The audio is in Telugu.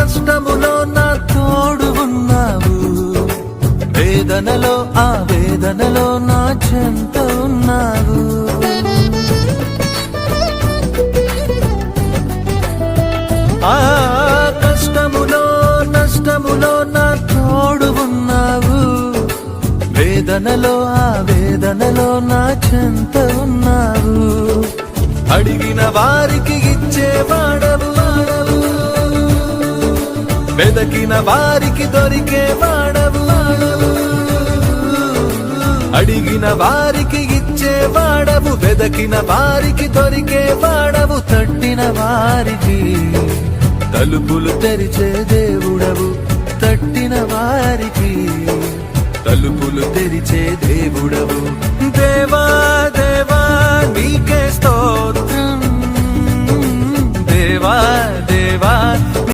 కష్టములో నా తోడు ఉన్నావు, వేదనలో ఆ వేదనలో నా చెంత ఉన్నావు. ఆ కష్టములో నష్టములో నా తోడు ఉన్నావు, వేదనలో ఆ వేదనలో నా చెంత ఉన్నావు. అడిగిన వారికి ఇచ్చేవాడవు, వెదకిన వారికి దొరికేవాడవు. అడిగిన వారికి ఇచ్చేవాడవు, వెదకిన వారికి దొరికేవాడవు. తట్టిన వారికి తలుపులు తెరిచే దేవుడవు, తట్టిన వారికి తలుపులు తెరిచే దేవుడవు. దేవా దేవా నీకే స్తోత్రం, దేవా దేవా